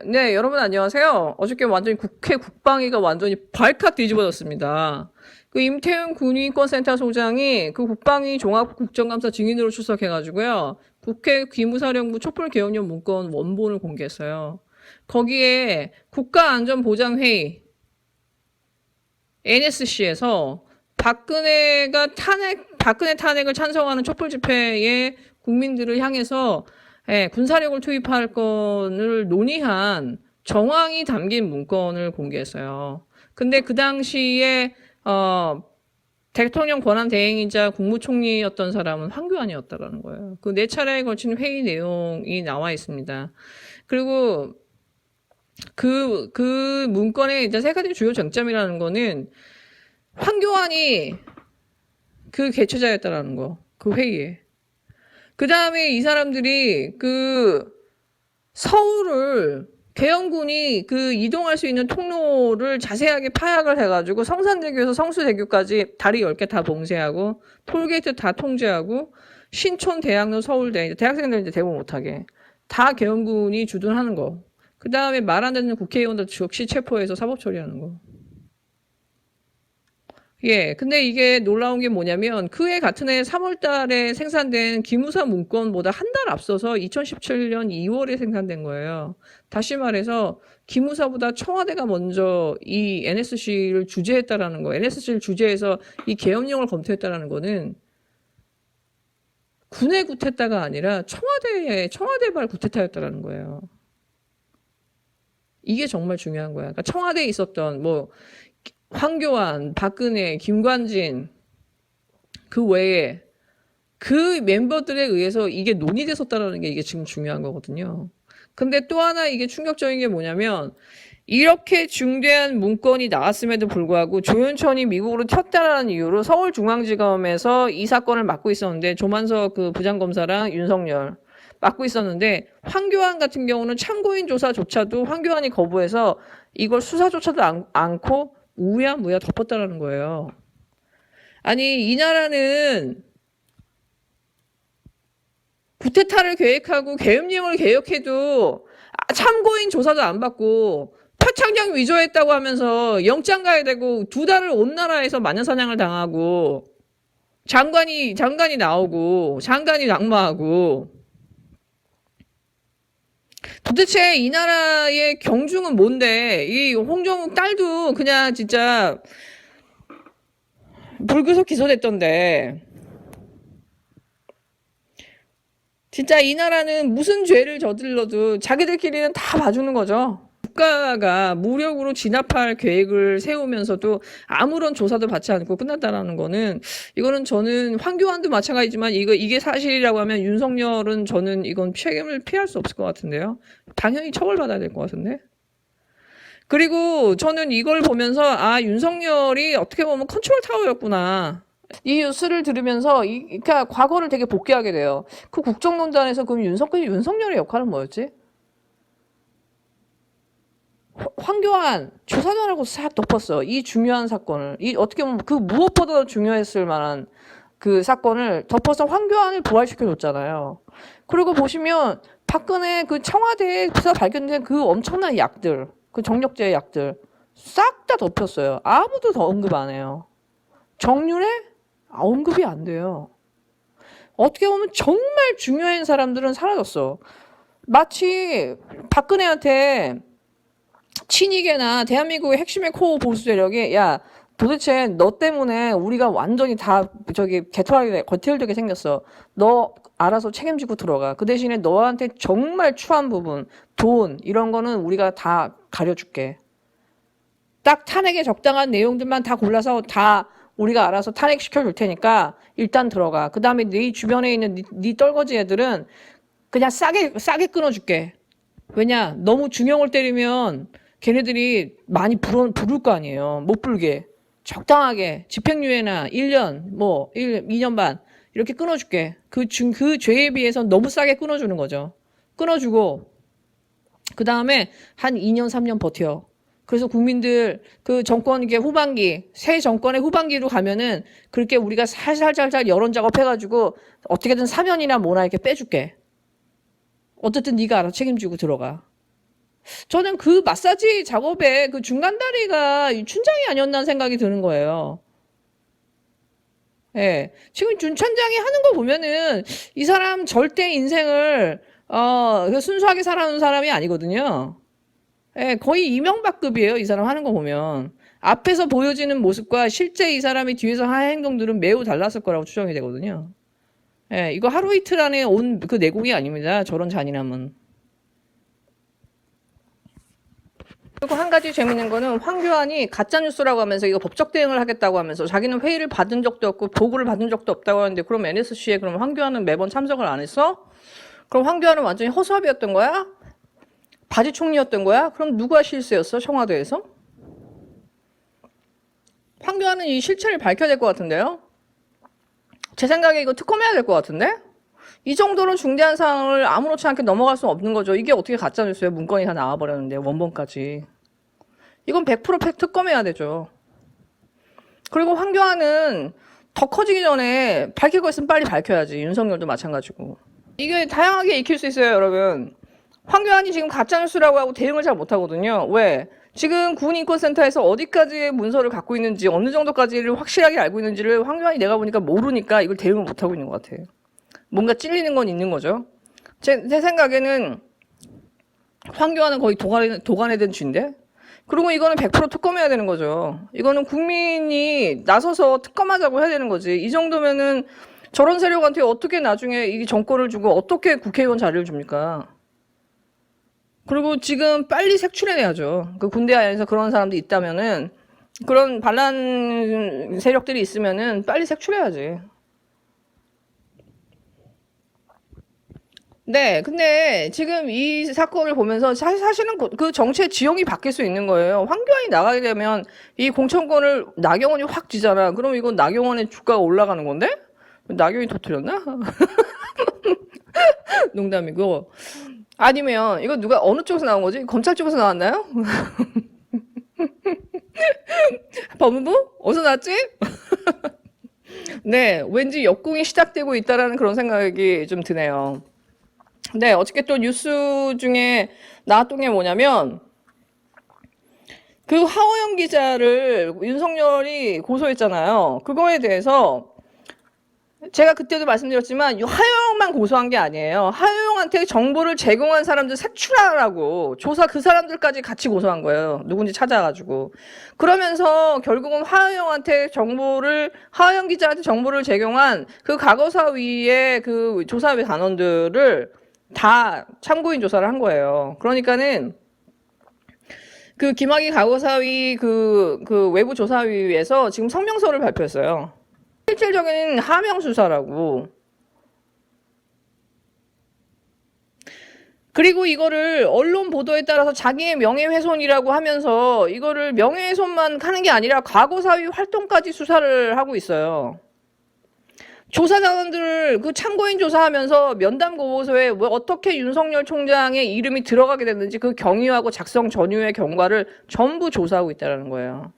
네, 여러분 안녕하세요. 어저께 완전히 국회 국방위가 완전히 발칵 뒤집어졌습니다. 그 임태훈 군인권센터 소장이 그 국방위 종합국정감사 증인으로 출석해가지고요. 국회 기무사령부 촛불개혁령 문건 원본을 공개했어요. 거기에 국가안전보장회의 NSC에서 박근혜 탄핵을 찬성하는 촛불 집회에 국민들을 향해서 군사력을 투입할 건을 논의한 정황이 담긴 문건을 공개했어요. 근데 그 당시에 대통령 권한 대행이자 국무총리였던 사람은 황교안이었다라는 거예요. 그 네 차례에 걸친 회의 내용이 나와 있습니다. 그리고 그 문건의 이제 세 가지 주요 쟁점이라는 거는 황교안이 그 개최자였다라는 거, 그 회의에. 그 다음에 이 사람들이 그 서울을 계엄군이 그 이동할 수 있는 통로를 자세하게 파악을 해가지고 성산대교에서 성수대교까지 다리 10개 다 봉쇄하고 톨게이트 다 통제하고 신촌, 대학로, 서울대 대학생들 이제 대부 못하게 다 계엄군이 주둔하는 거. 그 다음에 말 안 듣는 국회의원들 즉시 체포해서 사법 처리하는 거. 예, 근데 이게 놀라운 게 뭐냐면 그해 같은 해 3월 달에 생산된 기무사 문건보다 한 달 앞서서 2017년 2월에 생산된 거예요. 다시 말해서 기무사보다 청와대가 먼저 이 NSC를 주재했다라는 거, NSC를 주재해서 이 계엄령을 검토했다라는 거는 군의 구태타가 아니라 청와대발 구태타였다라는 거예요. 이게 정말 중요한 거야. 그러니까 청와대에 있었던 뭐 황교안, 박근혜, 김관진 그 외에 그 멤버들에 의해서 이게 논의됐었다라는 게 이게 지금 중요한 거거든요. 근데 또 하나 이게 충격적인 게 뭐냐면 이렇게 중대한 문건이 나왔음에도 불구하고 조윤천이 미국으로 튀었다라는 이유로 서울중앙지검에서 이 사건을 맡고 있었는데 조만석 그 부장검사랑 윤석열 맡고 있었는데 황교안 같은 경우는 참고인 조사조차도 황교안이 거부해서 이걸 수사조차도 않고 우야무야 덮었다라는 거예요. 아니 이 나라는 구테타를 계획하고 계엄령을 계획해도 참고인 조사도 안 받고 표창장 위조했다고 하면서 영장 가야 되고 2달을 온 나라에서 마녀사냥을 당하고 장관이 나오고 장관이 낙마하고 도대체 이 나라의 경중은 뭔데? 이 홍정욱 딸도 그냥 진짜 불구속 기소됐던데. 진짜 이 나라는 무슨 죄를 저질러도 자기들끼리는 다 봐주는 거죠. 국가가 무력으로 진압할 계획을 세우면서도 아무런 조사도 받지 않고 끝났다라는 거는 이거는 저는 황교안도 마찬가지지만 이게 사실이라고 하면 윤석열은 저는 이건 책임을 피할 수 없을 것 같은데요. 당연히 처벌받아야 될 것 같은데. 그리고 저는 이걸 보면서 윤석열이 어떻게 보면 컨트롤 타워였구나. 이 뉴스를 들으면서 그러니까 과거를 되게 복귀하게 돼요. 그 국정농단에서 그럼 윤석열의 역할은 뭐였지? 황교안 조사도 안 하고 싹 덮었어. 이 중요한 사건을. 이 어떻게 보면 그 무엇보다 중요했을 만한 그 사건을 덮어서 황교안을 부활시켜줬잖아요. 그리고 보시면 박근혜 그 청와대에서 발견된 그 엄청난 약들, 그 정력제 약들 싹 다 덮였어요. 아무도 더 언급 안 해요. 정윤회? 언급이 안 돼요. 어떻게 보면 정말 중요한 사람들은 사라졌어. 마치 박근혜한테 친이계나 대한민국의 핵심의 코어 보수 세력이 야 도대체 너 때문에 우리가 완전히 다 거칠되게 생겼어. 너 알아서 책임지고 들어가. 그 대신에 너한테 정말 추한 부분, 돈 이런 거는 우리가 다 가려줄게. 딱 탄핵에 적당한 내용들만 다 골라서 다 우리가 알아서 탄핵시켜 줄 테니까 일단 들어가. 그 다음에 네 주변에 있는 네 떨거지 애들은 그냥 싸게 끊어줄게. 왜냐? 너무 중형을 때리면 걔네들이 많이 부를 거 아니에요. 못 불게. 적당하게 집행유예나 1년, 2년 반 이렇게 끊어줄게. 그 죄에 비해서 너무 싸게 끊어주는 거죠. 끊어주고 그 다음에 한 2년, 3년 버텨. 그래서 국민들 그 정권 이게 새 정권의 후반기로 가면은 그렇게 우리가 살살 여론 작업해가지고 어떻게든 사면이나 뭐나 이렇게 빼줄게. 어쨌든 네가 알아서 책임지고 들어가. 저는 그 마사지 작업에 그 중간 다리가 이 춘장이 아니었나 생각이 드는 거예요. 예. 지금 춘장이 하는 거 보면은 이 사람 절대 인생을 그 순수하게 살아온 사람이 아니거든요. 예, 거의 이명박급이에요. 이 사람 하는 거 보면. 앞에서 보여지는 모습과 실제 이 사람이 뒤에서 하는 행동들은 매우 달랐을 거라고 추정이 되거든요. 예, 이거 하루 이틀 안에 온 그 내공이 아닙니다. 저런 잔인함은. 그리고 한 가지 재밌는 거는 황교안이 가짜뉴스라고 하면서 이거 법적 대응을 하겠다고 하면서 자기는 회의를 받은 적도 없고 보고를 받은 적도 없다고 하는데 그럼 NSC에 그럼 황교안은 매번 참석을 안 했어? 그럼 황교안은 완전히 허수아비였던 거야? 바지총리였던 거야? 그럼 누가 실세였어? 청와대에서? 황교안은 이 실체를 밝혀야 될 것 같은데요? 제 생각에 이거 특검해야 될 것 같은데? 이 정도로 중대한 사항을 아무렇지 않게 넘어갈 수 없는 거죠. 이게 어떻게 가짜뉴스예요? 문건이 다 나와버렸는데 원본까지. 이건 100% 특검해야 되죠. 그리고 황교안은 더 커지기 전에 밝힐 거 있으면 빨리 밝혀야지. 윤석열도 마찬가지고. 이게 다양하게 익힐 수 있어요, 여러분. 황교안이 지금 가짜뉴스라고 하고 대응을 잘 못하거든요. 왜? 지금 국민인권센터에서 어디까지의 문서를 갖고 있는지 어느 정도까지를 확실하게 알고 있는지를 황교안이 내가 보니까 모르니까 이걸 대응을 못하고 있는 것 같아요. 뭔가 찔리는 건 있는 거죠. 제 생각에는 황교안은 거의 도간에 든 쥐인데? 그리고 이거는 100% 특검해야 되는 거죠. 이거는 국민이 나서서 특검하자고 해야 되는 거지. 이 정도면은 저런 세력한테 어떻게 나중에 이 정권을 주고 어떻게 국회의원 자리를 줍니까? 그리고 지금 빨리 색출해내야죠. 그 군대 안에서 그런 사람들이 있다면은 그런 반란 세력들이 있으면은 빨리 색출해야지. 네, 근데 지금 이 사건을 보면서 사실은 그 정치의 지형이 바뀔 수 있는 거예요. 황교안이 나가게 되면 이 공천권을 나경원이 확 쥐잖아. 그럼 이건 나경원의 주가가 올라가는 건데? 나경이 터뜨렸나? 농담이고. 아니면 이거 누가 어느 쪽에서 나온 거지? 검찰 쪽에서 나왔나요? 법무부? 어디서 나왔지? 네, 왠지 역공이 시작되고 있다라는 그런 생각이 좀 드네요. 네, 어저께 또 뉴스 중에 나왔던 게 뭐냐면 그 하호영 기자를 윤석열이 고소했잖아요. 그거에 대해서 제가 그때도 말씀드렸지만 하호영만 고소한 게 아니에요. 하호영한테 정보를 제공한 사람들 색출하라고 조사 그 사람들까지 같이 고소한 거예요. 누군지 찾아가지고. 그러면서 결국은 하호영 기자한테 정보를 제공한 그 과거사위의 그 조사회 단원들을 다 참고인 조사를 한 거예요. 그러니까는 그 김학의 과거사위 그 외부 조사위에서 지금 성명서를 발표했어요. 실질적인 하명 수사라고. 그리고 이거를 언론 보도에 따라서 자기의 명예훼손이라고 하면서 이거를 명예훼손만 하는 게 아니라 과거사위 활동까지 수사를 하고 있어요. 조사자원들을 그 참고인 조사하면서 면담 고소에 어떻게 윤석열 총장의 이름이 들어가게 됐는지 그 경위하고 작성 전후의 경과를 전부 조사하고 있다는 거예요.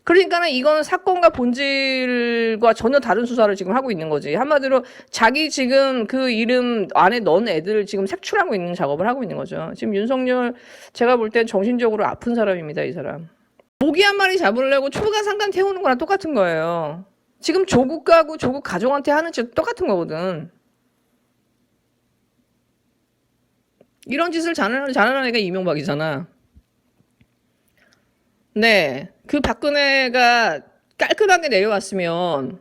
그러니까는 이거는 사건과 본질과 전혀 다른 수사를 지금 하고 있는 거지. 한마디로 자기 지금 그 이름 안에 넣은 애들을 지금 색출하고 있는 작업을 하고 있는 거죠. 지금 윤석열 제가 볼 땐 정신적으로 아픈 사람입니다, 이 사람. 모기 한 마리 잡으려고 초가상간 태우는 거랑 똑같은 거예요. 지금 조국하고 조국 가족한테 하는 짓 똑같은 거거든. 이런 짓을 잘하는 애가 이명박이잖아. 네, 그 박근혜가 깔끔하게 내려왔으면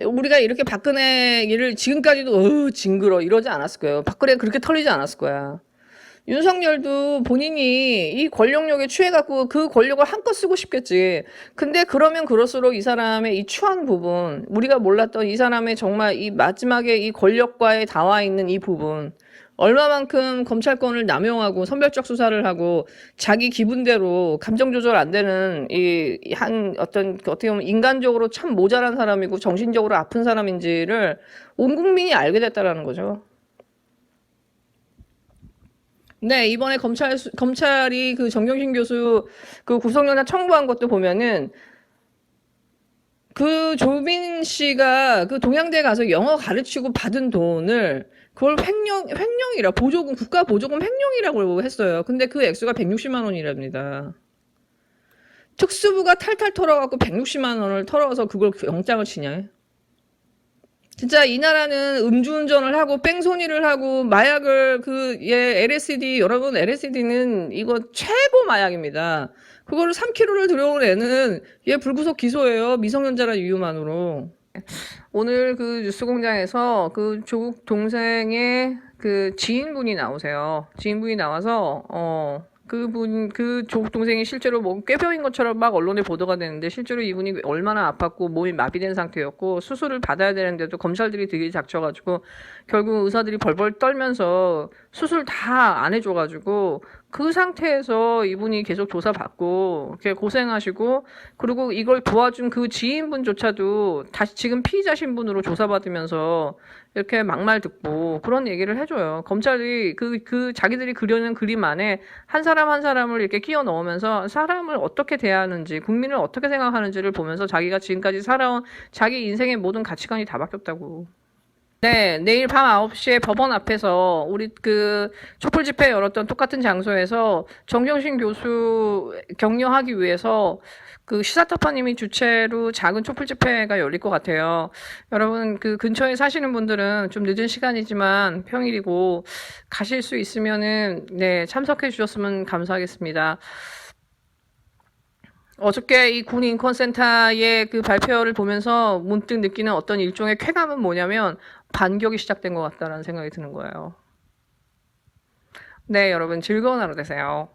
우리가 이렇게 박근혜 일을 지금까지도 징그러 이러지 않았을 거예요. 박근혜가 그렇게 털리지 않았을 거야. 윤석열도 본인이 이 권력욕에 취해갖고 그 권력을 한껏 쓰고 싶겠지. 근데 그러면 그럴수록 이 사람의 이 추한 부분, 우리가 몰랐던 이 사람의 정말 이 마지막에 이 권력과의 닿아 있는 이 부분, 얼마만큼 검찰권을 남용하고 선별적 수사를 하고 자기 기분대로 감정 조절 안 되는 어떻게 보면 인간적으로 참 모자란 사람이고 정신적으로 아픈 사람인지를 온 국민이 알게 됐다라는 거죠. 네, 이번에 검찰이 그 정경심 교수 그 구속영장 청구한 것도 보면은 그 조민 씨가 그 동양대 가서 영어 가르치고 받은 돈을 그걸 횡령이라 보조금 국가 보조금 횡령이라고 했어요. 근데 그 액수가 160만 원이랍니다. 특수부가 탈탈 털어갖고 160만 원을 털어서 그걸 영장을 치냐? 진짜 이 나라는 음주운전을 하고 뺑소니를 하고 마약을 LSD 여러분 LSD는 이거 최고 마약입니다. 그거를 3kg를 들여온 애는 얘 불구속 기소예요. 미성년자라는 이유만으로. 오늘 그 뉴스공장에서 그 조국 동생의 그 지인분이 나오세요. 지인분이 나와서 그 조국 동생이 실제로 뭐 꾀병인 것처럼 막 언론에 보도가 되는데 실제로 이분이 얼마나 아팠고 몸이 마비된 상태였고 수술을 받아야 되는데도 검찰들이 되게 작쳐가지고 결국 의사들이 벌벌 떨면서 수술 다 안 해줘가지고 그 상태에서 이분이 계속 조사받고 이렇게 고생하시고 그리고 이걸 도와준 그 지인분조차도 다시 지금 피의자 신분으로 조사받으면서 이렇게 막말 듣고 그런 얘기를 해줘요. 검찰이 자기들이 그려낸 그림 안에 한 사람 한 사람을 이렇게 끼워 넣으면서 사람을 어떻게 대하는지 국민을 어떻게 생각하는지를 보면서 자기가 지금까지 살아온 자기 인생의 모든 가치관이 다 바뀌었다고. 네, 내일 밤 9시에 법원 앞에서 우리 그 촛불 집회 열었던 똑같은 장소에서 정경심 교수 격려하기 위해서 그 시사타파님이 주최로 작은 촛불 집회가 열릴 것 같아요. 여러분 그 근처에 사시는 분들은 좀 늦은 시간이지만 평일이고 가실 수 있으면은 네, 참석해 주셨으면 감사하겠습니다. 어저께 이 군 인권센터의 그 발표를 보면서 문득 느끼는 어떤 일종의 쾌감은 뭐냐면 반격이 시작된 것 같다라는 생각이 드는 거예요. 네, 여러분 즐거운 하루 되세요.